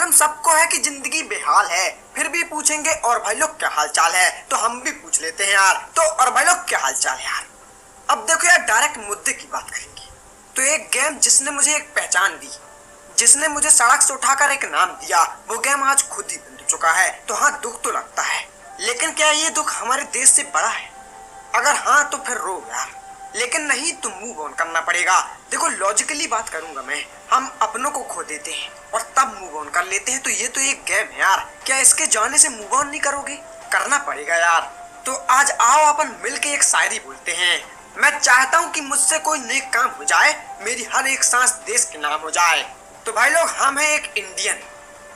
हम सबको है कि जिंदगी बेहाल है, फिर भी पूछेंगे और भाई लोग क्या हाल चाल है, तो हम भी पूछ लेते हैं यार। तो और भाई लोग क्या हाल चाल है यार। अब देखो यार, डायरेक्ट मुद्दे की बात करेंगे तो एक गेम जिसने मुझे एक पहचान दी, जिसने मुझे सड़क से उठाकर एक नाम दिया, वो गेम आज खुद ही बन चुका है। तो हाँ, दुख तो लगता है, लेकिन क्या ये दुख हमारे देश से बड़ा है? अगर हाँ तो फिर रो यार, लेकिन नहीं तो मूव ऑन करना पड़ेगा। देखो लॉजिकली बात करूंगा मैं, हम अपनों को खो देते हैं और तब मूव ऑन कर लेते हैं, तो ये तो एक गेम है यार। क्या इसके जाने से मूव ऑन नहीं करोगे? करना पड़ेगा यार। तो आज आओ अपन मिलके एक शायरी बोलते हैं। मैं चाहता हूँ कि मुझसे कोई नेक काम हो जाए, मेरी हर एक सांस देश के नाम हो जाए। तो भाई लोग, हम हैं एक इंडियन,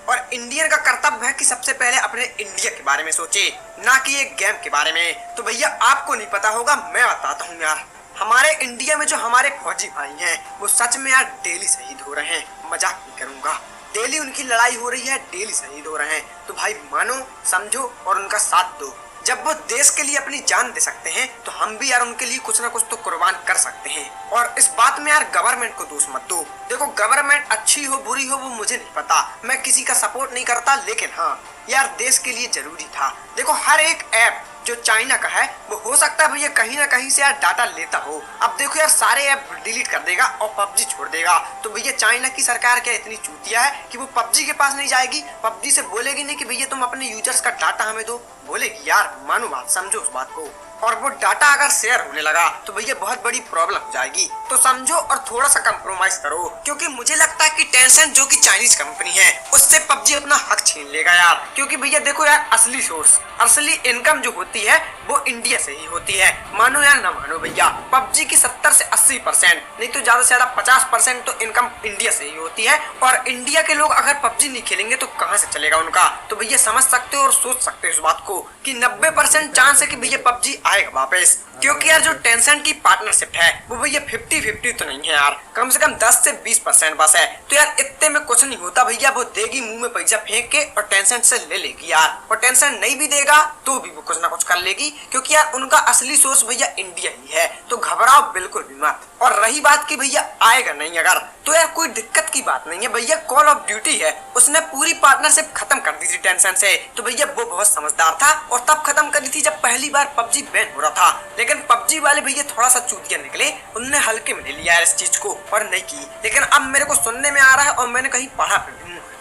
और इंडियन का कर्तव्य है कि सबसे पहले अपने इंडिया के बारे में सोचे, ना कि एक गेम के बारे में। तो भैया आपको नहीं पता होगा, मैं बताता हूँ यार। हमारे इंडिया में जो हमारे फौजी भाई हैं, वो सच में यार डेली शहीद हो रहे हैं, मजाक नहीं करूंगा। डेली उनकी लड़ाई हो रही है, डेली शहीद हो रहे हैं। तो भाई मानो, समझो और उनका साथ दो। जब वो देश के लिए अपनी जान दे सकते हैं, तो हम भी यार उनके लिए कुछ ना कुछ तो कुर्बान कर सकते हैं। और इस बात में यार गवर्नमेंट को दोष मत दो। देखो गवर्नमेंट अच्छी हो बुरी हो वो मुझे नहीं पता, मैं किसी का सपोर्ट नहीं करता, लेकिन हाँ यार देश के लिए जरूरी था। देखो हर एक ऐप जो चाइना का है, वो हो सकता है भैया कहीं ना कहीं से यार डाटा लेता हो। अब देखो यार, सारे ऐप डिलीट कर देगा और पबजी छोड़ देगा, तो भैया चाइना की सरकार क्या इतनी चूतिया है कि वो पबजी के पास नहीं जाएगी? पबजी से बोलेगी नहीं कि भैया तुम अपने यूजर्स का डाटा हमें दो? बोलेगी यार, मानो बात, समझो उस बात को। और वो डाटा अगर शेयर होने लगा तो भैया बहुत बड़ी प्रॉब्लम हो जाएगी। तो समझो और थोड़ा सा कंप्रोमाइज करो, क्योंकि मुझे लगता है कि टेंसेंट जो कि चाइनीज कंपनी है, उससे पबजी अपना हक छीन लेगा यार। क्योंकि भैया देखो यार, असली सोर्स, असली इनकम जो होती है वो इंडिया से ही होती है। मानो या ना मानो भैया, पबजी की 70 से 80%, नहीं तो ज्यादा से ज्यादा 50% तो इनकम इंडिया से ही होती है। और इंडिया के लोग अगर पबजी नहीं खेलेंगे तो कहाँ से चलेगा उनका? तो भैया समझ सकते हो और सोच सकते हो इस बात को कि 90% चांस है कि भैया पबजी आएगा वापस। क्योंकि यार जो टेंसेंट की पार्टनरशिप है वो भैया 50-50 तो नहीं है यार, कम से कम 10 से 20% बस है। तो यार इतने में कुछ नहीं होता भैया, वो देगी मुंह में पैसा फेंक के और टेंसेंट से ले लेगी यार। और टेंसेंट नहीं भी देगा तो भी वो कुछ ना कुछ कर लेगी, क्योंकि यार उनका असली सोर्स भैया इंडिया ही है। तो घबराओ बिल्कुल भी मत। और रही बात की भैया आएगा नहीं अगर, तो यार कोई दिक्कत की बात नहीं है भैया। कॉल ऑफ ड्यूटी है, उसने पूरी पार्टनरशिप खत्म कर दी थी टेंसेंट से। तो भैया वो बहुत समझदार था और तब खत्म करी थी जब पहली बार पबजी बैन हो रहा था। लेकिन पबजी वाले भैया थोड़ा सा चूतिया निकले, उनने हल्के में ले लिया इस चीज को और नहीं की। लेकिन अब मेरे को सुनने में आ रहा है और मैंने कहीं पढ़ा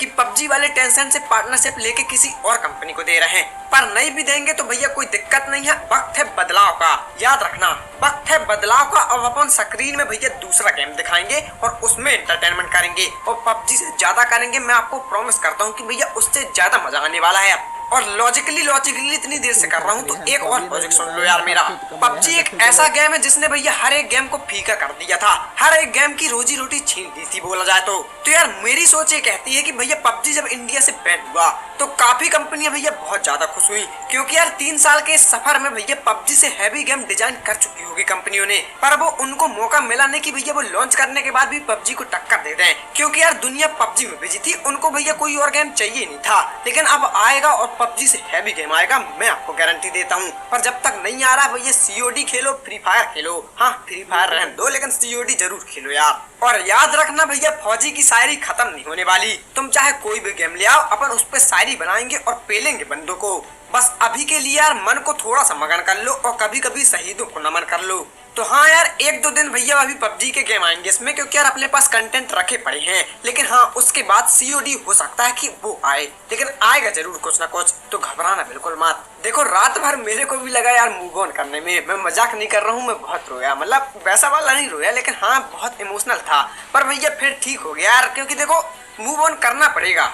कि पबजी वाले टेंसेंट से पार्टनरशिप लेके किसी और कंपनी को दे रहे हैं। पर नहीं भी देंगे तो भैया कोई दिक्कत नहीं है, वक्त है बदलाव का, याद रखना वक्त है बदलाव का। अब अपन स्क्रीन में भैया दूसरा गेम दिखाएंगे और उसमें एंटरटेनमेंट करेंगे और पबजी से ज्यादा करेंगे। मैं आपको प्रॉमिस करता हूँ कि भैया उससे ज्यादा मजा आने वाला है। और लॉजिकली इतनी देर से कर रहा हूँ, तो एक और लॉजिक सुन लो यार मेरा। पबजी एक ऐसा गेम है जिसने भैया हर एक गेम को फीका कर दिया था, हर एक गेम की रोजी रोटी छीन ली थी बोला जाए तो यार मेरी सोच ये कहती है कि भैया पबजी जब इंडिया से बैन हुआ तो काफी कंपनियां भैया बहुत ज्यादा खुश हुई, क्योंकि यार 3 साल के सफर में भैया पबजी से हैवी गेम डिजाइन कर चुकी होगी कंपनियों ने। पर वो उनको मौका मिला नहीं कि भैया वो लॉन्च करने के बाद भी पबजी को टक्कर दे दें, क्योंकि यार दुनिया पबजी में बिजी थी, उनको भैया कोई और गेम चाहिए नहीं था। लेकिन अब आएगा और पबजी से हैवी गेम आएगा, मैं आपको गारंटी देता हूँ। पर जब तक नहीं आ रहा भैया COD खेलो, फ्री फायर खेलो। हाँ फ्री फायर रहने दो, लेकिन COD जरूर खेलो यार। और याद रखना भैया, फौजी की शायरी खत्म नहीं होने वाली। तुम चाहे कोई भी गेम ले आओ, अपन उस पर शायरी बनाएंगे और पेलेंगे बंदों को। बस अभी के लिए यार मन को थोड़ा सा मगन कर लो और कभी कभी शहीदों को नमन कर लो। तो हाँ यार, 1-2 दिन भैया अभी पबजी के गेम आएंगे इसमें, क्योंकि यार अपने पास कंटेंट रखे पड़े हैं। लेकिन हाँ उसके बाद COD हो सकता है कि वो आए, लेकिन आएगा जरूर कुछ ना कुछ, तो घबराना बिल्कुल मत। देखो रात भर मेरे को भी लगा यार मूव ऑन करने में, मैं मजाक नहीं कर रहा हूँ, मैं बहुत रोया, मतलब वैसा वाला नहीं रोया, लेकिन हाँ बहुत इमोशनल था। पर भैया फिर ठीक हो गया यार, क्योंकि देखो मूव ऑन करना पड़ेगा।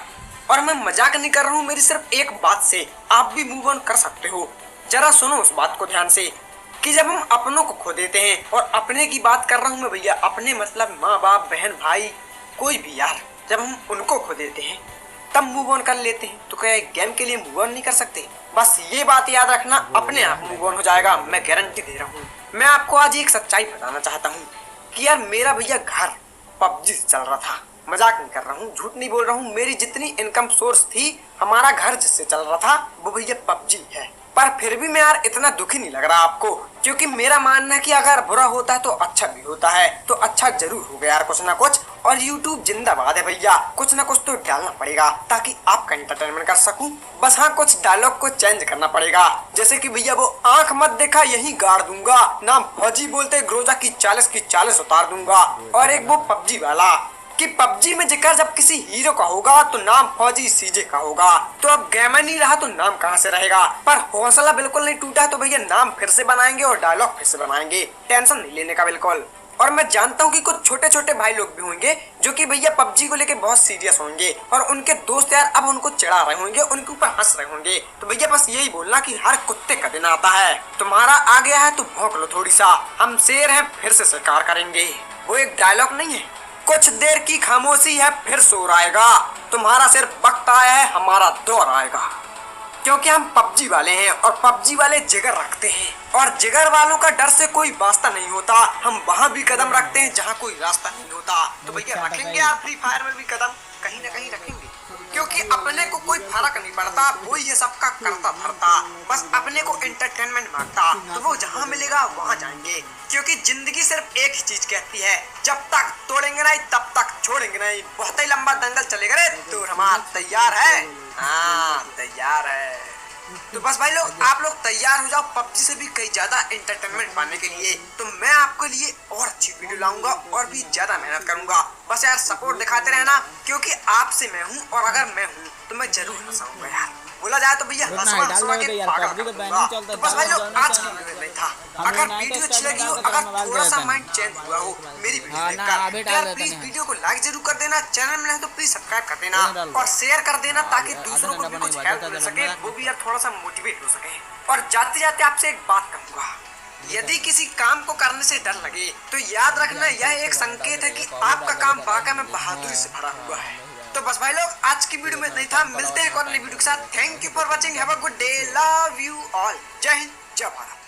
और मैं मजाक नहीं कर रहा हूँ, मेरी सिर्फ एक बात से आप भी मूव ऑन कर सकते हो। जरा सुनो उस बात को ध्यान से कि जब हम अपनों को खो देते हैं, और अपने की बात कर रहा हूँ मैं भैया, अपने मतलब माँ बाप बहन भाई कोई भी यार, जब हम उनको खो देते हैं तब मूव ऑन कर लेते हैं। तो क्या एक गेम के लिए मूव ऑन नहीं कर सकते? बस ये बात याद रखना, अपने आप मूव ऑन हो जाएगा, मैं गारंटी दे रहा हूँ। मैं आपको आज एक सच्चाई बताना चाहता हूँ कि यार मेरा भैया घर पबजी से चल रहा था, मजाक नहीं कर रहा हूँ, झूठ नहीं बोल रहा हूँ। मेरी जितनी इनकम सोर्स थी, हमारा घर जिससे चल रहा था वो भैया पबजी है। पर फिर भी मैं यार इतना दुखी नहीं लग रहा आपको, क्योंकि मेरा मानना है कि अगर बुरा होता है तो अच्छा भी होता है, तो अच्छा जरूर होगा यार कुछ ना कुछ। और YouTube जिंदाबाद है भैया, कुछ ना कुछ तो डालना पड़ेगा ताकि आपका एंटरटेनमेंट कर सकूं। बस हाँ, कुछ डायलॉग को चेंज करना पड़ेगा, जैसे कि भैया वो आंख मत देखा यही गाड़ दूंगा, नाम फौजी बोलते ग्रोजा की 40 उतार दूंगा। और एक वो पबजी वाला कि पबजी में जिक्र जब किसी हीरो का होगा तो नाम फौजी सीजे का होगा। तो अब गेम नहीं रहा तो नाम कहां से रहेगा। पर हौसला बिल्कुल नहीं टूटा, तो भैया नाम फिर से बनाएंगे और डायलॉग फिर से बनाएंगे, टेंशन नहीं लेने का बिल्कुल। और मैं जानता हूँ कि कुछ छोटे छोटे भाई लोग भी होंगे जो कि भैया पबजी को लेके बहुत सीरियस होंगे, और उनके दोस्त यार अब उनको चिढ़ा रहे होंगे, उनके ऊपर हंस रहे होंगे। तो भैया बस यही बोलना कि हर कुत्ते का दिन आता है, तुम्हारा आ गया है तो भौंक लो थोड़ी सा, हम शेर हैं फिर से शिकार करेंगे। वो एक डायलॉग नहीं है, कुछ देर की खामोशी है फिर शोर आएगा, तुम्हारा सिर वक्त आया है हमारा दौर आएगा। क्योंकि हम पबजी वाले हैं और पबजी वाले जिगर रखते हैं, और जिगर वालों का डर से कोई वास्ता नहीं होता। हम वहाँ भी कदम रखते हैं जहाँ कोई रास्ता नहीं होता। तो भैया रखेंगे आप फ्री फायर में भी कदम, कहीं ना कहीं रखेंगे, क्योंकि अपने को कोई फर्क नहीं पड़ता, वो ये सबका करता धरता, बस अपने को एंटरटेनमेंट मांगता, तो वो जहाँ मिलेगा वहाँ जाएंगे। क्योंकि जिंदगी सिर्फ एक ही चीज कहती है, जब तक तोड़ेंगे नहीं तब तक छोड़ेंगे नहीं। बहुत ही लंबा दंगल चलेगा रे, तो हमारा तैयार है? हाँ तैयार है। तो बस भाई लोग, आप लोग तैयार हो जाओ पबजी से भी कई ज्यादा एंटरटेनमेंट पाने के लिए। तो मैं आपके लिए और अच्छी वीडियो लाऊंगा और भी ज्यादा मेहनत करूंगा। बस यार सपोर्ट दिखाते रहना, क्योंकि आपसे मैं हूँ, और अगर मैं हूँ तो मैं जरूर हंसाऊंगा यार। बोला जाए तो भैया हंसवा के पागल कर दूंगा। तो बस भाई लोग, आज की वीडियो में था। अगर वीडियो अच्छी लगी हो, अगर थोड़ा सा माइंड चेंज हुआ हो मेरी वीडियो देखकर, यार प्लीज वीडियो को लाइक जरूर कर देना, चैनल में नहीं तो प्लीज सब्सक्राइब कर देना और शेयर कर देना, ताकि दूसरों को भी कुछ हेल्प मिल सके, वो भी यार थोड़ा सा मोटिवेट हो सके। और जाते जाते आपसे एक बात कहूंगा, यदि किसी काम को करने से डर लगे तो याद रखना यह एक संकेत है कि आपका काम वाकई में बहादुरी से भरा हुआ है। तो बस भाई लोग, आज की वीडियो में नहीं था, मिलते हैं एक और नई वीडियो के साथ। Thank you for watching, have a good day, love you all, जय हिंद जय भारत।